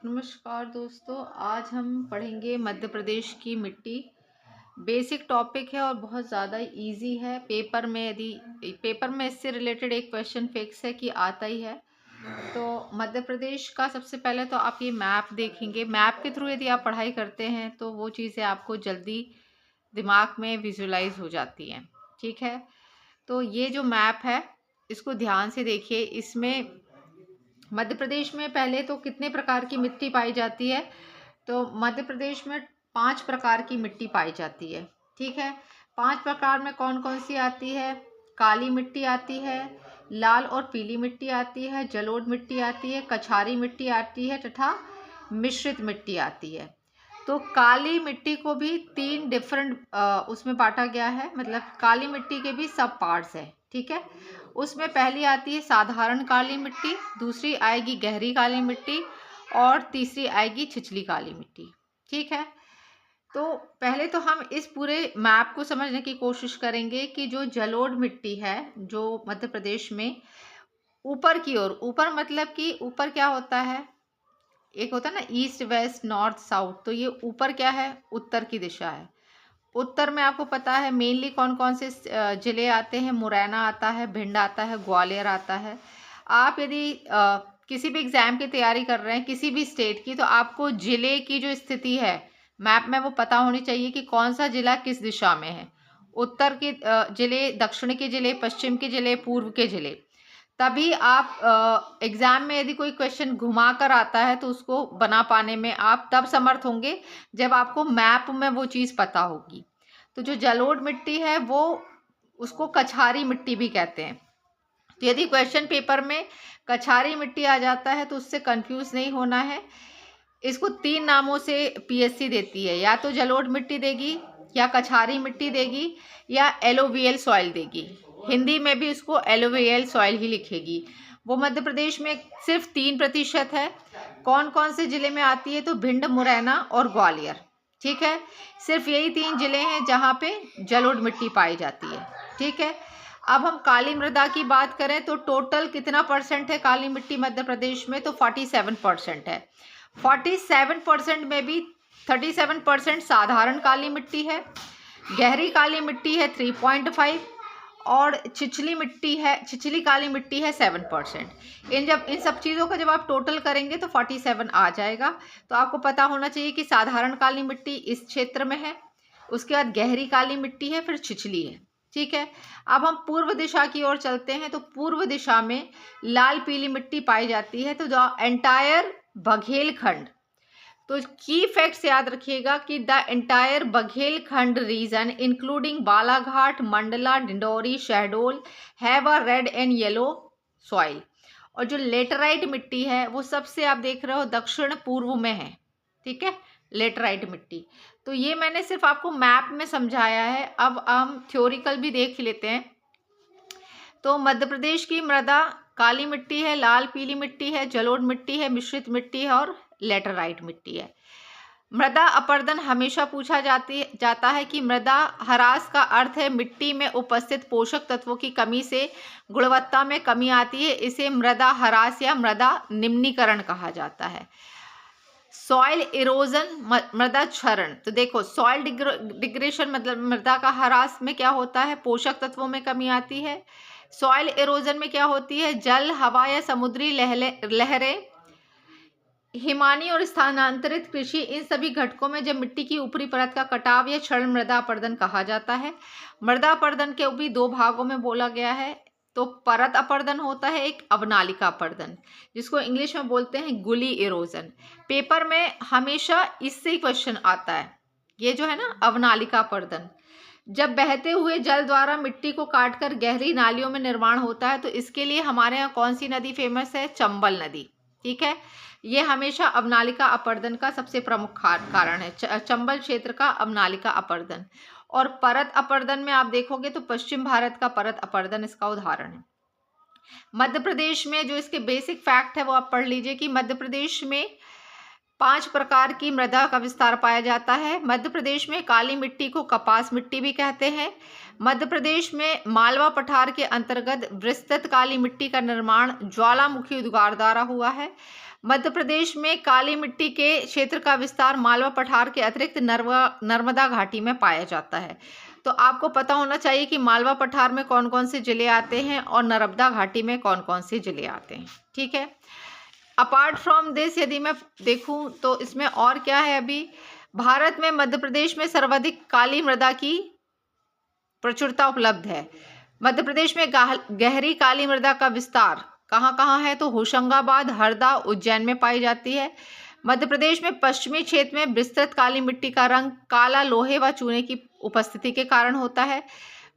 नमस्कार दोस्तों, आज हम पढ़ेंगे मध्य प्रदेश की मिट्टी। बेसिक टॉपिक है और बहुत ज़्यादा इजी है। पेपर में इससे रिलेटेड एक क्वेश्चन फिक्स है कि आता ही है। तो मध्य प्रदेश का सबसे पहले तो आप ये मैप देखेंगे। मैप के थ्रू यदि आप पढ़ाई करते हैं तो वो चीज़ें आपको जल्दी दिमाग में विजुलाइज हो जाती हैं। ठीक है, तो ये जो मैप है इसको ध्यान से देखिए। इसमें मध्य प्रदेश में पहले तो कितने प्रकार की मिट्टी पाई जाती है? तो मध्य प्रदेश में 5 प्रकार की मिट्टी पाई जाती है। ठीक है, 5 प्रकार में कौन कौन सी आती है? काली मिट्टी आती है, लाल और पीली मिट्टी आती है, जलोढ़ मिट्टी आती है, कछारी मिट्टी आती है तथा मिश्रित मिट्टी आती है। तो काली मिट्टी को भी 3 डिफरेंट उसमें बांटा गया है, मतलब काली मिट्टी के भी सब पार्ट्स हैं। ठीक है, उसमें पहली आती है साधारण काली मिट्टी, दूसरी आएगी गहरी काली मिट्टी और तीसरी आएगी छिछली काली मिट्टी। ठीक है, तो पहले तो हम इस पूरे मैप को समझने की कोशिश करेंगे कि जो जलोढ़ मिट्टी है जो मध्य प्रदेश में ऊपर की ओर, ऊपर मतलब कि ऊपर क्या होता है, एक होता है ना ईस्ट वेस्ट नॉर्थ साउथ, तो ये ऊपर क्या है, उत्तर की दिशा है। उत्तर में आपको पता है मेनली कौन कौन से जिले आते हैं? मुरैना आता है, भिंड आता है, ग्वालियर आता है। आप यदि किसी भी एग्जाम की तैयारी कर रहे हैं किसी भी स्टेट की, तो आपको जिले की जो स्थिति है मैप में वो पता होनी चाहिए कि कौन सा जिला किस दिशा में है। उत्तर के जिले, दक्षिण के जिले, पश्चिम के जिले, पूर्व के जिले। तभी आप एग्जाम में यदि कोई क्वेश्चन घुमा कर आता है तो उसको बना पाने में आप तब समर्थ होंगे जब आपको मैप में वो चीज़ पता होगी। तो जो जलोढ़ मिट्टी है वो, उसको कछारी मिट्टी भी कहते हैं। तो यदि क्वेश्चन पेपर में कछारी मिट्टी आ जाता है तो उससे कंफ्यूज नहीं होना है। इसको 3 नामों से पीएससी देती है, या तो जलोढ़ मिट्टी देगी, या कछारी मिट्टी देगी, या एलोवियल सॉइल देगी। हिंदी में भी इसको एलोवियल सॉइल ही लिखेगी। वो मध्य प्रदेश में सिर्फ 3% है। कौन कौन से जिले में आती है? तो भिंड, मुरैना और ग्वालियर। ठीक है, सिर्फ यही 3 जिले हैं जहाँ पे जलोढ़ मिट्टी पाई जाती है। ठीक है, अब हम काली मृदा की बात करें तो टोटल कितना परसेंट है काली मिट्टी मध्य प्रदेश में? तो 47% है। 47% में भी 37% साधारण काली मिट्टी है, गहरी काली मिट्टी है 3.5 और छिछली काली मिट्टी है 7%। इन सब चीज़ों का जब आप टोटल करेंगे तो 47 आ जाएगा। तो आपको पता होना चाहिए कि साधारण काली मिट्टी इस क्षेत्र में है, उसके बाद गहरी काली मिट्टी है, फिर छिछली है। ठीक है, अब हम पूर्व दिशा की ओर चलते हैं। तो पूर्व दिशा में लाल पीली मिट्टी पाई जाती है। तो द एंटायर बघेलखंड, तो की फैक्ट्स याद रखिएगा कि the entire Baghelkhand region including Balaghat, Mandla, Dindori, Shahdol have a red and yellow soil. और जो लेटराइट मिट्टी है वो सबसे, आप देख रहे हो, दक्षिण पूर्व में है। ठीक है, लेटराइट मिट्टी। तो ये मैंने सिर्फ आपको मैप में समझाया है। अब हम थ्योरिकल भी देख लेते हैं। तो मध्य प्रदेश की मृदा काली मिट्टी है, लाल पीली मिट्टी है, जलोढ़ मिट्टी है, मिश्रित मिट्टी है और लेटराइट मिट्टी है। मृदा अपरदन हमेशा पूछा जाता है कि मृदा ह्रास का अर्थ है मिट्टी में उपस्थित पोषक तत्वों की कमी से गुणवत्ता में कमी आती है। इसे मृदा ह्रास या मृदा निम्नीकरण कहा जाता है। सॉइल इरोजन, मृदा क्षरण। तो देखो, सॉइल डिग्रेशन मतलब मृदा का ह्रास में क्या होता है? पोषक तत्वों में कमी आती है। सॉइल इरोजन में क्या होती है? जल, हवा या समुद्री लहरें, हिमानी और स्थानांतरित कृषि, इन सभी घटकों में जब मिट्टी की ऊपरी परत का कटाव या क्षरण मृदा अपरदन कहा जाता है। मृदा अपरदन के भी 2 भागों में बोला गया है। तो परत अपरदन होता है, एक अवनालिका अपरदन, जिसको इंग्लिश में बोलते हैं गुली इरोजन। पेपर में हमेशा इससे ही क्वेश्चन आता है। ये जो है ना अवनालिका अपरदन, जब बहते हुए जल द्वारा मिट्टी को काटकर गहरी नालियों में निर्माण होता है। तो इसके लिए हमारे यहाँ कौन सी नदी फेमस है? चंबल नदी। ठीक है, ये हमेशा अवनालिका अपरदन का सबसे प्रमुख कारण है, चंबल क्षेत्र का अवनालिका अपरदन। और परत अपरदन में आप देखोगे तो पश्चिम भारत का परत अपरदन इसका उदाहरण है। मध्य प्रदेश में जो इसके बेसिक फैक्ट है वो आप पढ़ लीजिए कि मध्य प्रदेश में 5 प्रकार की मृदा का विस्तार पाया जाता है। मध्य प्रदेश में काली मिट्टी को कपास मिट्टी भी कहते हैं। मध्य प्रदेश में मालवा पठार के अंतर्गत विस्तृत काली मिट्टी का निर्माण ज्वालामुखी उद्गार द्वारा हुआ है। मध्य प्रदेश में काली मिट्टी के क्षेत्र का विस्तार मालवा पठार के अतिरिक्त नर्मदा घाटी में पाया जाता है। तो आपको पता होना चाहिए कि मालवा पठार में कौन कौन से जिले आते हैं और नर्मदा घाटी में कौन कौन से जिले आते हैं। ठीक है, अपार्ट फ्रॉम दिस यदि मैं देखूं तो इसमें और क्या है, अभी भारत में मध्य प्रदेश में सर्वाधिक काली मृदा की प्रचुरता उपलब्ध है। मध्य प्रदेश में गहरी काली मृदा का विस्तार कहाँ कहाँ है, तो होशंगाबाद, हरदा, उज्जैन में पाई जाती है। मध्य प्रदेश में पश्चिमी क्षेत्र में विस्तृत काली मिट्टी का रंग काला लोहे व चूने की उपस्थिति के कारण होता है।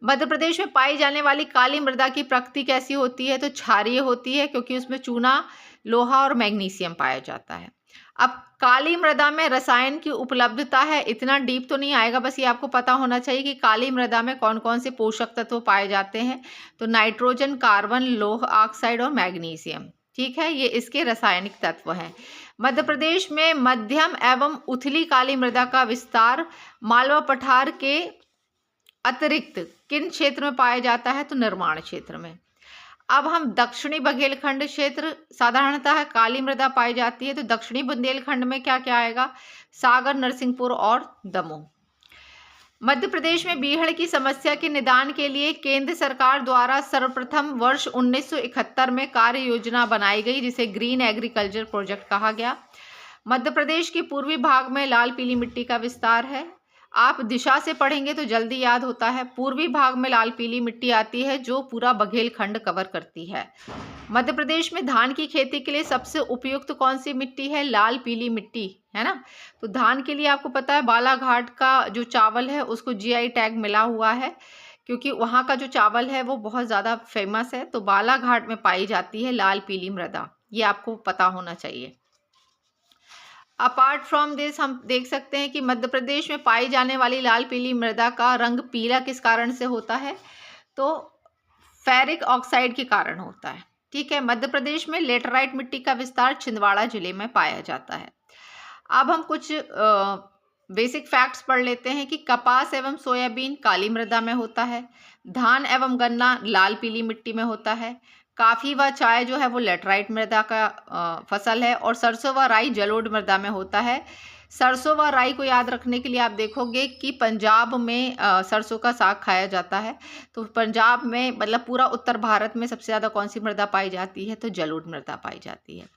मध्य प्रदेश में पाई जाने वाली काली मृदा की प्रकृति कैसी होती है, तो क्षारीय होती है, क्योंकि उसमें चूना, लोहा और मैग्नीशियम पाया जाता है। अब काली मृदा में रसायन की उपलब्धता है, इतना डीप तो नहीं आएगा, बस ये आपको पता होना चाहिए कि काली मृदा में कौन कौन से पोषक तत्व पाए जाते हैं, तो नाइट्रोजन, कार्बन, लौह ऑक्साइड और मैग्नीशियम। ठीक है, ये इसके रासायनिक तत्व हैं। मध्य प्रदेश में मध्यम एवं उथली काली मृदा का विस्तार मालवा पठार के अतिरिक्त किन क्षेत्र में पाया जाता है, तो निर्माण क्षेत्र में। अब हम दक्षिणी बुंदेलखंड क्षेत्र साधारणतः काली मृदा पाई जाती है, तो दक्षिणी बुंदेलखंड में क्या क्या आएगा, सागर, नरसिंहपुर और दमोह। मध्य प्रदेश में बीहड़ की समस्या के निदान के लिए केंद्र सरकार द्वारा सर्वप्रथम वर्ष 1971 में कार्य योजना बनाई गई, जिसे ग्रीन एग्रीकल्चर प्रोजेक्ट कहा गया। मध्य प्रदेश के पूर्वी भाग में लाल पीली मिट्टी का विस्तार है। आप दिशा से पढ़ेंगे तो जल्दी याद होता है। पूर्वी भाग में लाल पीली मिट्टी आती है जो पूरा बुंदेलखंड कवर करती है। मध्य प्रदेश में धान की खेती के लिए सबसे उपयुक्त कौन सी मिट्टी है, लाल पीली मिट्टी, है ना। तो धान के लिए आपको पता है बालाघाट का जो चावल है उसको जीआई टैग मिला हुआ है, क्योंकि वहाँ का जो चावल है वो बहुत ज़्यादा फेमस है। तो बालाघाट में पाई जाती है लाल पीली मृदा, ये आपको पता होना चाहिए। अपार्ट फ्रॉम दिस हम देख सकते हैं कि मध्य प्रदेश में पाई जाने वाली लाल पीली मृदा का रंग पीला किस कारण से होता है, तो फेरिक ऑक्साइड के कारण होता है। ठीक है, मध्य प्रदेश में लेटराइट मिट्टी का विस्तार छिंदवाड़ा जिले में पाया जाता है। अब हम कुछ बेसिक फैक्ट्स पढ़ लेते हैं कि कपास एवं सोयाबीन काली मृदा में होता है, धान एवं गन्ना लाल पीली मिट्टी में होता है, काफ़ी व चाय जो है वो लेटराइट मृदा का फसल है, और सरसों व राई जलोढ़ मृदा में होता है। सरसों व राई को याद रखने के लिए आप देखोगे कि पंजाब में सरसों का साग खाया जाता है। तो पंजाब में मतलब पूरा उत्तर भारत में सबसे ज़्यादा कौन सी मृदा पाई जाती है, तो जलोढ़ मृदा पाई जाती है।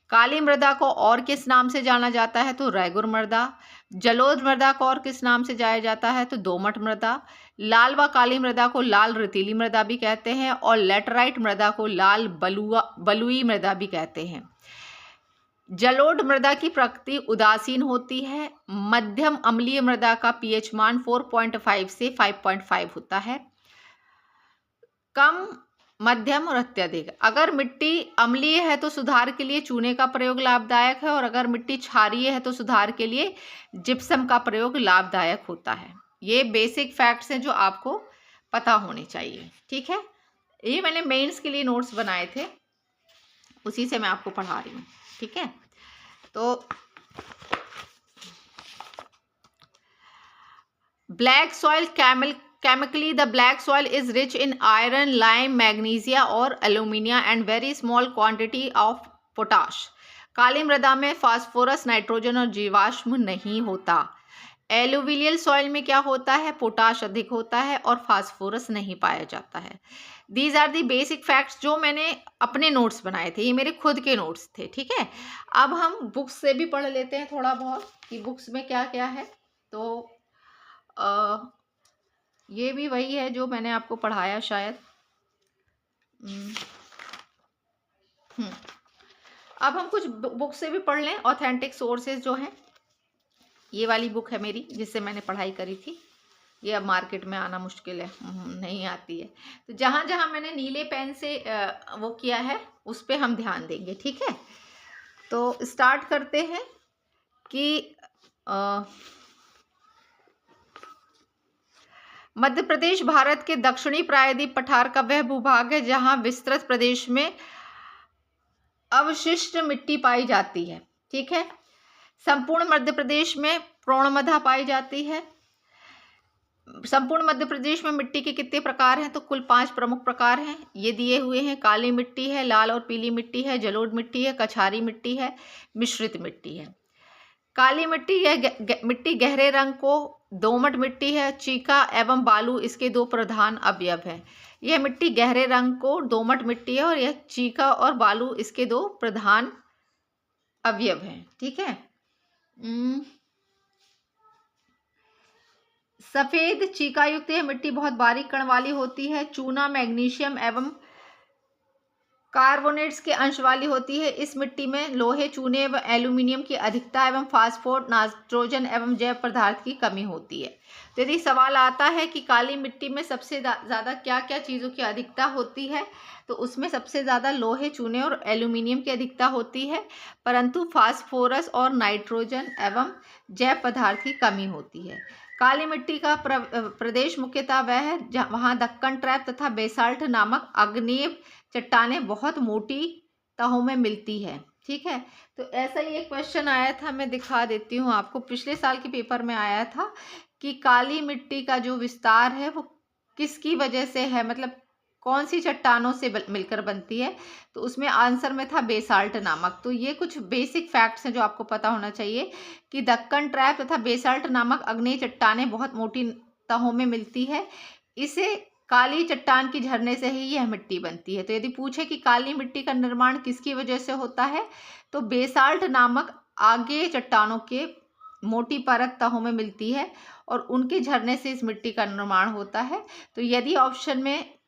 काली मृदा को और किस नाम से जाना जाता है, तो रैगुर मृदा। जलोढ़ मृदा को और किस नाम से जाया जाता है, तो दोमट मृदा। लाल व काली मृदा को लाल रेतीली मृदा भी कहते हैं, और लेटराइट मृदा को लाल बलुई मृदा भी कहते हैं। जलोढ़ मृदा की प्रकृति उदासीन होती है। मध्यम अम्लीय मृदा का पीएच मान 4.5 से 5.5 होता है। कम, मध्यम और अत्यधिक। अगर मिट्टी अम्लीय है तो सुधार के लिए चूने का प्रयोग लाभदायक है, और अगर मिट्टी क्षारीय है तो सुधार के लिए जिप्सम का प्रयोग लाभदायक होता है। ये बेसिक फैक्ट्स हैं जो आपको पता होने चाहिए। ठीक है, ये मैंने मेंस के लिए नोट्स बनाए थे, उसी से मैं आपको पढ़ा रही हूँ। ठीक है, तो black soil chemically the black soil is rich in iron, lime, magnesia और alumina and very small quantity of potash। काली मृदा में फास्फोरस, नाइट्रोजन और जीवाश्म नहीं होता। एलुवियल सॉइल में क्या होता है, पोटाश अधिक होता है और फास्फोरस नहीं पाया जाता है। These are the basic facts जो मैंने अपने नोट्स बनाए थे, ये मेरे खुद के नोट्स थे। ठीक है, अब हम बुक्स से भी पढ़ लेते हैं थोड़ा बहुत कि बुक्स में क्या क्या है। तो ये भी वही है जो मैंने आपको पढ़ाया शायद। अब हम कुछ बुक से भी पढ़ लें। ऑथेंटिक सोर्सेज जो हैं, ये वाली बुक है मेरी जिससे मैंने पढ़ाई करी थी। ये अब मार्केट में आना मुश्किल है, नहीं आती है। तो जहाँ जहाँ मैंने नीले पेन से वो किया है उस पर हम ध्यान देंगे। ठीक है, तो स्टार्ट करते हैं कि मध्य प्रदेश भारत के दक्षिणी प्रायद्वीप पठार का वह भूभाग है जहाँ विस्तृत प्रदेश में अवशिष्ट मिट्टी पाई जाती है। ठीक है, संपूर्ण मध्य प्रदेश में प्रोणमधा पाई जाती है। संपूर्ण मध्य प्रदेश में मिट्टी के कितने प्रकार हैं? तो कुल 5 प्रमुख प्रकार हैं, ये दिए हुए हैं। काली मिट्टी है, लाल और पीली मिट्टी है, जलोढ़ मिट्टी है, कछारी मिट्टी है, मिश्रित मिट्टी है। काली मिट्टी यह मिट्टी गहरे रंग को दोमट मिट्टी है। चीका एवं बालू इसके 2 प्रधान अवयव हैं। यह मिट्टी गहरे रंग को दोमट मिट्टी है और यह चीका और बालू इसके 2 प्रधान अवयव हैं। ठीक है। सफेद चीका युक्त यह मिट्टी बहुत बारीक कण वाली होती है। चूना, मैग्नीशियम एवं कार्बोनेट्स के अंश वाली होती है। इस मिट्टी में लोहे, चूने एवं एल्यूमिनियम की अधिकता एवं फास्फोर, नाइट्रोजन एवं जैव पदार्थ की कमी होती है। तो यदि सवाल आता है कि काली मिट्टी में सबसे ज़्यादा क्या क्या चीज़ों की अधिकता होती है, तो उसमें सबसे ज़्यादा लोहे, चूने और एल्यूमिनियम की अधिकता होती है, परंतु फास्फोरस और नाइट्रोजन एवं जैव पदार्थ की कमी होती है। काली मिट्टी का प्रदेश मुख्यतः वह है वहाँ दक्कन ट्रैप तथा बेसाल्ट नामक आग्नेय चट्टानें बहुत मोटी तहों में मिलती है। ठीक है। तो ऐसा ही एक क्वेश्चन आया था, मैं दिखा देती हूँ आपको, पिछले साल के पेपर में आया था कि काली मिट्टी का जो विस्तार है वो किसकी वजह से है, मतलब कौन सी चट्टानों से मिलकर बनती है। तो उसमें आंसर में था बेसाल्ट नामक। तो ये कुछ बेसिक फैक्ट्स हैं जो आपको पता होना चाहिए कि दक्कन ट्रैप तथा बेसाल्ट नामक आग्नेय चट्टानें बहुत मोटी तहों में मिलती है। इसे काली चट्टान की झरने से ही यह मिट्टी बनती है। तो यदि पूछे कि काली मिट्टी का निर्माण किसकी वजह से होता है, तो बेसाल्ट नामक आग्नेय चट्टानों के मोटी परत तहों में मिलती है और उनके झरने से इस मिट्टी का निर्माण होता है। तो यदि ऑप्शन में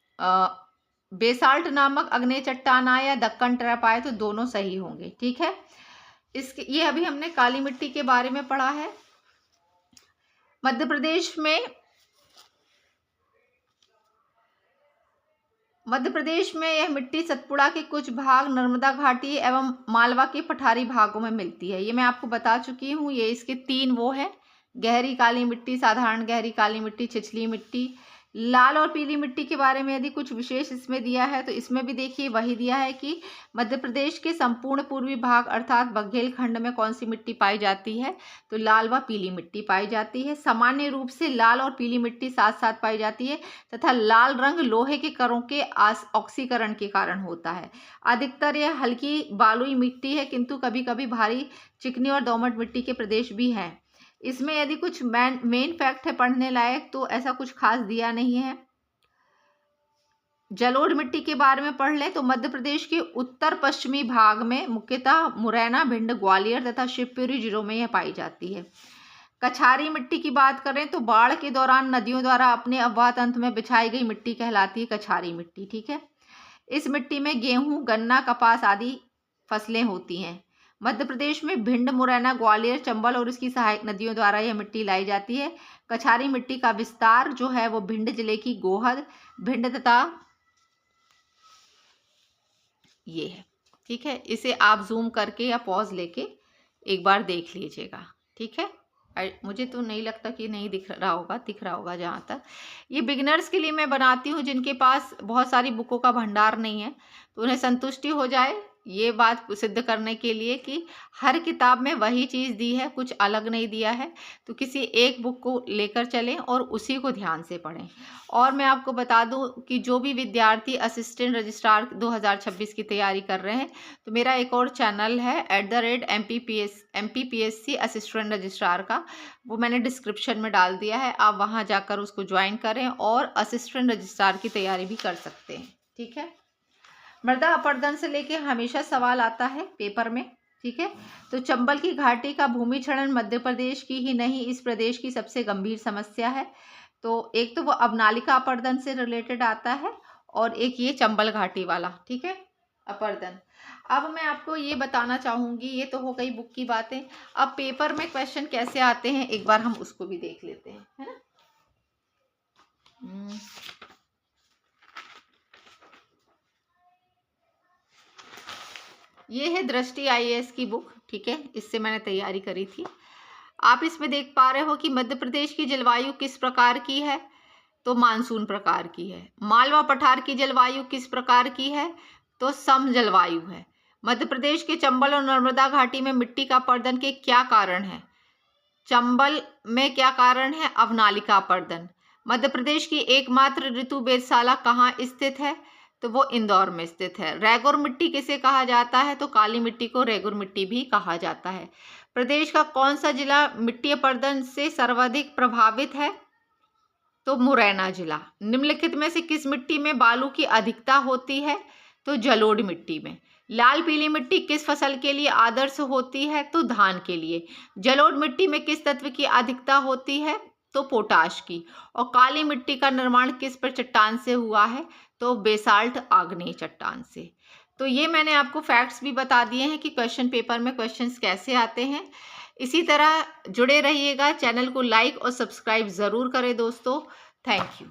बेसाल्ट नामक आग्नेय चट्टान आए या दक्कन ट्रैप आए तो दोनों सही होंगे। ठीक है। ये अभी हमने काली मिट्टी के बारे में पढ़ा है। मध्य प्रदेश में यह मिट्टी सतपुड़ा के कुछ भाग, नर्मदा घाटी एवं मालवा के पठारी भागों में मिलती है। ये मैं आपको बता चुकी हूँ। ये इसके 3 वो है, गहरी काली मिट्टी, साधारण गहरी काली मिट्टी, छिछली मिट्टी। लाल और पीली मिट्टी के बारे में यदि कुछ विशेष इसमें दिया है तो इसमें भी देखिए वही दिया है कि मध्य प्रदेश के संपूर्ण पूर्वी भाग अर्थात बघेलखंड में कौन सी मिट्टी पाई जाती है, तो लाल व पीली मिट्टी पाई जाती है। सामान्य रूप से लाल और पीली मिट्टी साथ साथ पाई जाती है तथा लाल रंग लोहे के कणों के ऑक्सीकरण के कारण होता है। अधिकतर यह हल्की बालुई मिट्टी है, किंतु कभी कभी भारी चिकनी और दोमट मिट्टी के प्रदेश भी हैं। इसमें यदि कुछ मेन फैक्ट है पढ़ने लायक तो ऐसा कुछ खास दिया नहीं है। जलोढ़ मिट्टी के बारे में पढ़ लें तो मध्य प्रदेश के उत्तर पश्चिमी भाग में मुख्यतः मुरैना, भिंड, ग्वालियर तथा शिवपुरी जिलों में यह पाई जाती है। कछारी मिट्टी की बात करें तो बाढ़ के दौरान नदियों द्वारा अपने अववाह तंत्र में बिछाई गई मिट्टी कहलाती है कछारी मिट्टी। ठीक है। इस मिट्टी में गेहूं, गन्ना, कपास आदि फसलें होती हैं। मध्य प्रदेश में भिंड, मुरैना, ग्वालियर, चंबल और इसकी सहायक नदियों द्वारा यह मिट्टी लाई जाती है। कछारी मिट्टी का विस्तार जो है वो भिंड जिले की गोहद, भिंड तथा ये है। ठीक है। इसे आप जूम करके या पॉज लेके एक बार देख लीजिएगा। ठीक है। मुझे तो नहीं लगता कि नहीं दिख रहा होगा जहाँ तक। ये बिगिनर्स के लिए मैं बनाती हूँ जिनके पास बहुत सारी बुकों का भंडार नहीं है, तो उन्हें संतुष्टि हो जाए ये बात सिद्ध करने के लिए कि हर किताब में वही चीज़ दी है, कुछ अलग नहीं दिया है। तो किसी एक बुक को लेकर चलें और उसी को ध्यान से पढ़ें। और मैं आपको बता दूं कि जो भी विद्यार्थी असिस्टेंट रजिस्ट्रार 2026 की तैयारी कर रहे हैं तो मेरा एक और चैनल है @MPPSC असिस्टेंट रजिस्ट्रार का, वो मैंने डिस्क्रिप्शन में डाल दिया है। आप वहाँ जाकर उसको ज्वाइन करें और असिस्टेंट रजिस्ट्रार की तैयारी भी कर सकते हैं। ठीक है। मृदा अपरदन से लेके हमेशा सवाल आता है पेपर में। ठीक है। तो चंबल की घाटी का भूमि क्षरण मध्य प्रदेश की ही नहीं इस प्रदेश की सबसे गंभीर समस्या है। तो एक तो वो अवनालिका अपरदन से रिलेटेड आता है और एक ये चंबल घाटी वाला। ठीक है, अपरदन। अब मैं आपको ये बताना चाहूँगी, ये तो हो गई बुक की बातें। अब पेपर में क्वेश्चन कैसे आते हैं एक बार हम उसको भी देख लेते हैं, है ना। ये है दृष्टि IAS की बुक। ठीक है, इससे मैंने तैयारी करी थी। आप इसमें देख पा रहे हो कि मध्य प्रदेश की जलवायु किस प्रकार की है, तो मानसून प्रकार की है। मालवा पठार की जलवायु किस प्रकार की है, तो सम जलवायु है। मध्य प्रदेश के चंबल और नर्मदा घाटी में मिट्टी का अपरदन के क्या कारण है। चंबल में क्या कारण है, अवनालिका अपरदन। मध्य प्रदेश की एकमात्र ऋतु वेधशाला कहाँ स्थित है? तो वो इंदौर में स्थित है। रेगुर मिट्टी किसे कहा जाता है? तो काली मिट्टी को रेगुर मिट्टी भी कहा जाता है। प्रदेश का कौन सा जिला मिट्टी अपरदन से सर्वाधिक प्रभावित है? तो मुरैना जिला। निम्नलिखित में से किस मिट्टी में बालू की अधिकता होती है? तो जलोढ़ मिट्टी में। लाल पीली मिट्टी किस फसल के लिए आदर्श होती है? तो धान के लिए। जलोढ़ मिट्टी में किस तत्व की अधिकता होती है? तो पोटाश की। और काली मिट्टी का निर्माण किस पर चट्टान से हुआ है? तो बेसाल्ट आग्नेय चट्टान से। तो ये मैंने आपको फैक्ट्स भी बता दिए हैं कि क्वेश्चन पेपर में क्वेश्चंस कैसे आते हैं। इसी तरह जुड़े रहिएगा। चैनल को लाइक और सब्सक्राइब ज़रूर करें दोस्तों। Thank you.